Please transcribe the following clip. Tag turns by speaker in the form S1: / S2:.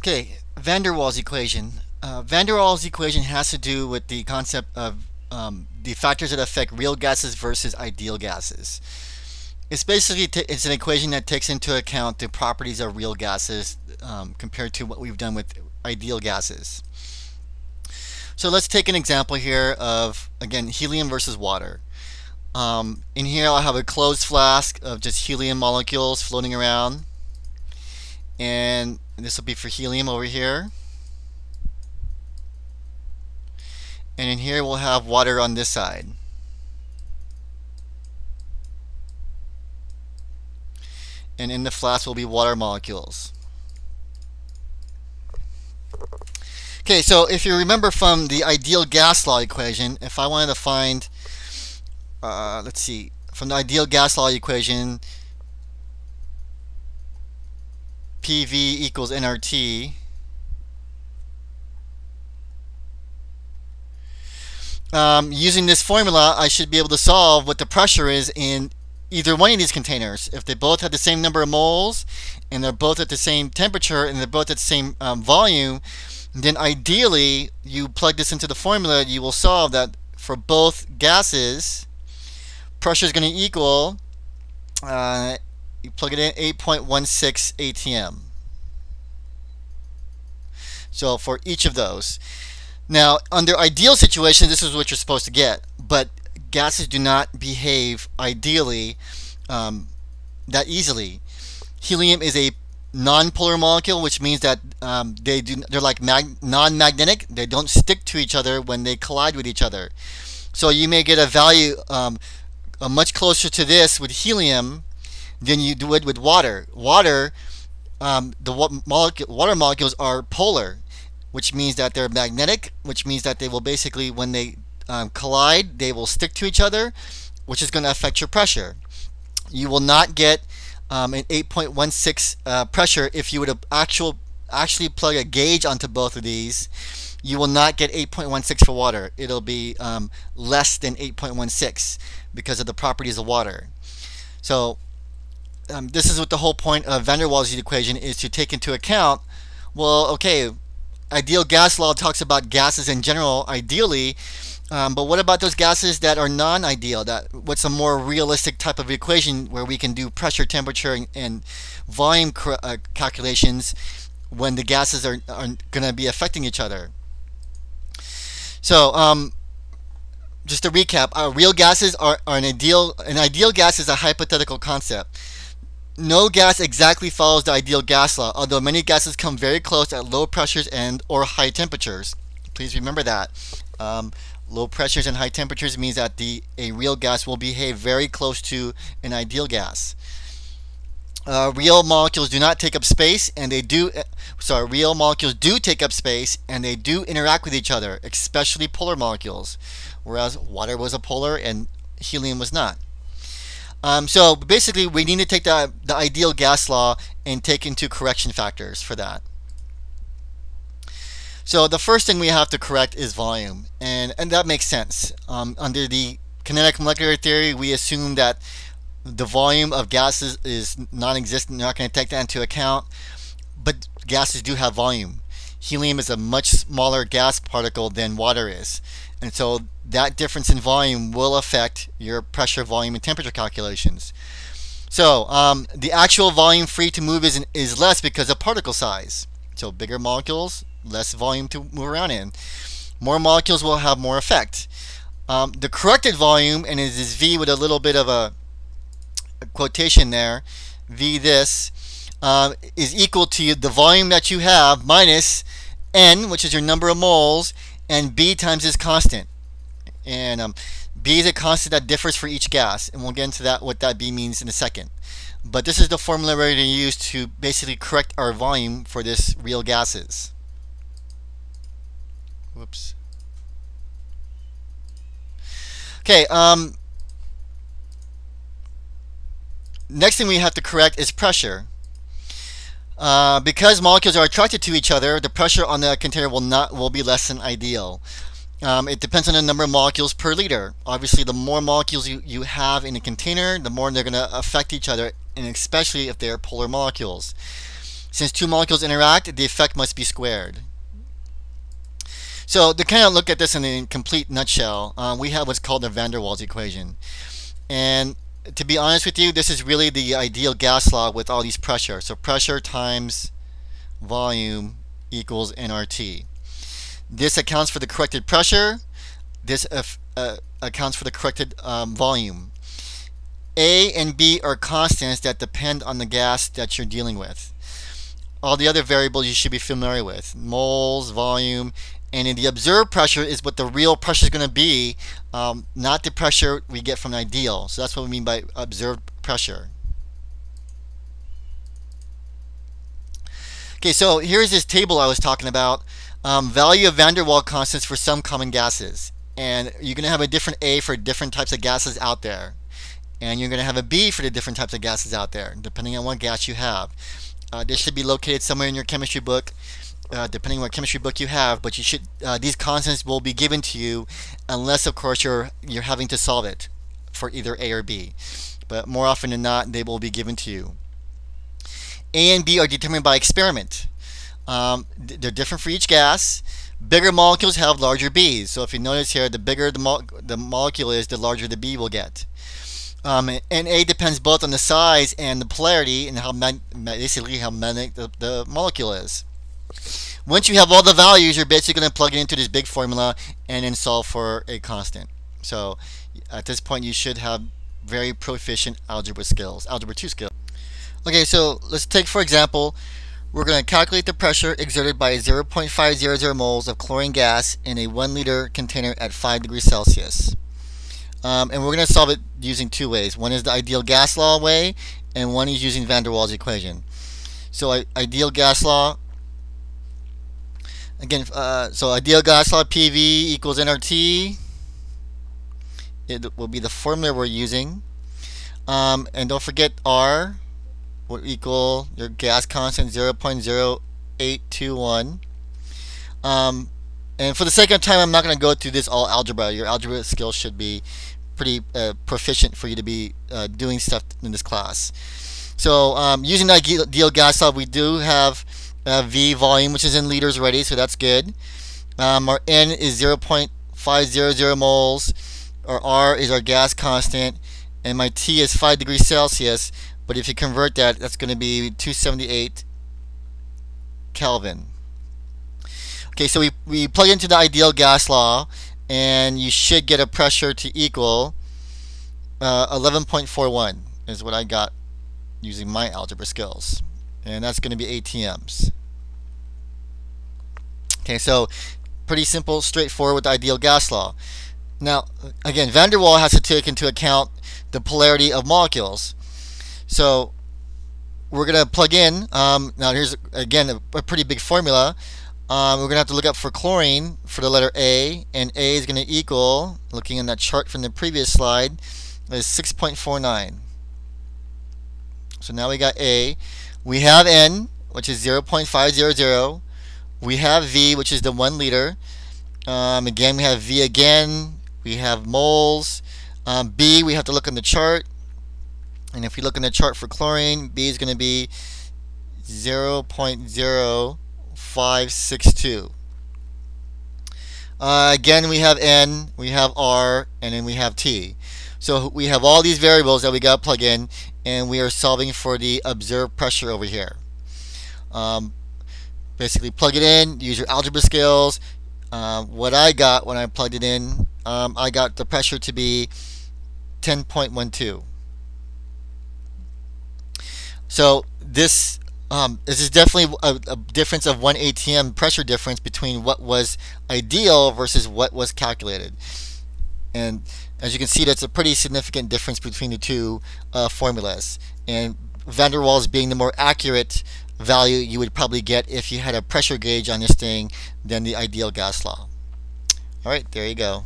S1: Okay, van der Waals equation. Van der Waals equation has to do with the concept of the factors that affect real gases versus ideal gases. It's basically it's an equation that takes into account the properties of real gases compared to what we've done with ideal gases. So let's take an example here of, again, helium versus water. In here I'll have a closed flask of just helium molecules floating around, and this will be for helium over here. And in here we'll have water on this side. And in the flask will be water molecules. Okay, so if you remember from the ideal gas law equation, if I wanted to find, let's see, from the ideal gas law equation, PV equals nRT. Using this formula, I should be able to solve what the pressure is in either one of these containers. If they both have the same number of moles, and they're both at the same temperature, and they're both at the same volume, then ideally, you plug this into the formula, you will solve that for both gases, pressure is going to equal, you plug it in, 8.16 atm. So for each of those. Now, under ideal situations, this is what you're supposed to get, but gases do not behave ideally that easily. Helium is a non-polar molecule, which means that they're like non-magnetic. They don't stick to each other when they collide with each other. So you may get a value much closer to this with helium than you do it with water. Water molecules are polar, which means that they're magnetic, which means that they will basically, when they collide, they will stick to each other, which is going to affect your pressure. You will not get an 8.16 pressure if you would actually plug a gauge onto both of these. You will not get 8.16 for water. It'll be less than 8.16 because of the properties of water. So this is what the whole point of van der Waals equation is, to take into account, well, okay, ideal gas law talks about gases in general, ideally, but what about those gases that are non-ideal? What's a more realistic type of equation where we can do pressure, temperature, and volume calculations when the gases are going to be affecting each other? So just to recap, real gases are an ideal gas is a hypothetical concept. No gas exactly follows the ideal gas law, although many gases come very close at low pressures and or high temperatures. Please remember that. Low pressures and high temperatures means that a real gas will behave very close to an ideal gas. Real molecules do not take up space, and real molecules do take up space, and they do interact with each other, especially polar molecules, whereas water was a polar and helium was not. So basically, we need to take the ideal gas law and take into correction factors for that. So the first thing we have to correct is volume, and that makes sense. Under the kinetic molecular theory, we assume that the volume of gases is non-existent. You're not going to take that into account, but gases do have volume. Helium is a much smaller gas particle than water is, and so that difference in volume will affect your pressure, volume, and temperature calculations. So the actual volume free to move is less because of particle size. So bigger molecules, less volume to move around in. More molecules will have more effect. The corrected volume, and it is V with a little bit of a quotation there, V this, is equal to the volume that you have minus N, which is your number of moles, and B times this constant. And B is a constant that differs for each gas, and we'll get into that, what that B means in a second. But this is the formula we're going to use to basically correct our volume for this real gases. Whoops. Okay, next thing we have to correct is pressure. Because molecules are attracted to each other, the pressure on the container will be less than ideal. It depends on the number of molecules per liter. Obviously, the more molecules you have in a container, the more they're going to affect each other, and especially if they are polar molecules. Since two molecules interact, the effect must be squared. So to kind of look at this in a complete nutshell, we have what's called the van der Waals equation. And to be honest with you, this is really the ideal gas law with all these pressure. So pressure times volume equals nRT. This accounts for the corrected pressure. This accounts for the corrected volume. A and B are constants that depend on the gas that you're dealing with. All the other variables you should be familiar with: moles, volume, and in the observed pressure is what the real pressure is going to be, not the pressure we get from an ideal. So that's what we mean by observed pressure. Okay, so here's this table I was talking about. Value of van der Waals constants for some common gases. And you're going to have a different A for different types of gases out there. And you're going to have a B for the different types of gases out there, depending on what gas you have. This should be located somewhere in your chemistry book, depending on what chemistry book you have. But you should these constants will be given to you, unless of course you're having to solve it for either A or B. But more often than not, they will be given to you. A and B are determined by experiment. They're different for each gas. Bigger molecules have larger B's. So if you notice here, the bigger the molecule is, the larger the B will get. And A depends both on the size and the polarity, and basically how magnetic the molecule is. Once you have all the values, you're basically going to plug it into this big formula and then solve for a constant. So at this point, you should have very proficient algebra skills, algebra 2 skills. Okay, so let's take, for example, we're going to calculate the pressure exerted by 0.500 moles of chlorine gas in a 1 liter container at 5 degrees Celsius. And we're going to solve it using two ways. One is the ideal gas law way, and one is using van der Waals equation. So ideal gas law, again, so ideal gas law PV equals nRT. It will be the formula we're using. And don't forget R will equal your gas constant 0.0821. And for the sake of time, I'm not going to go through this all algebra. Your algebra skills should be pretty proficient for you to be doing stuff in this class. So using the ideal gas law, we do have V volume, which is in liters already, so that's good. Our N is 0.500 moles. Our R is our gas constant, and my T is 5 degrees Celsius. But if you convert that, that's going to be 278 Kelvin. Okay, so we plug into the ideal gas law, and you should get a pressure to equal 11.41 is what I got using my algebra skills. And that's going to be ATMs. Okay, so pretty simple, straightforward with the ideal gas law. Now, again, van der Waals has to take into account the polarity of molecules. So we're going to plug in, now here's again a pretty big formula. We're going to have to look up for chlorine for the letter A, and A is going to equal, looking in that chart from the previous slide, is 6.49. So now we got A. We have N, which is 0.500. We have V, which is the 1 liter. Again, we have V again. We have moles. B, we have to look in the chart. And if we look in the chart for chlorine, B is going to be 0.0562. Again, we have N, we have R, and then we have T. So we have all these variables that we got to plug in, and we are solving for the observed pressure over here. Basically, plug it in, use your algebra skills. What I got when I plugged it in, I got the pressure to be 10.12. So this is definitely a difference of 1 atm pressure difference between what was ideal versus what was calculated. And as you can see, that's a pretty significant difference between the two formulas. And van der Waals being the more accurate value you would probably get if you had a pressure gauge on this thing than the ideal gas law. All right, there you go.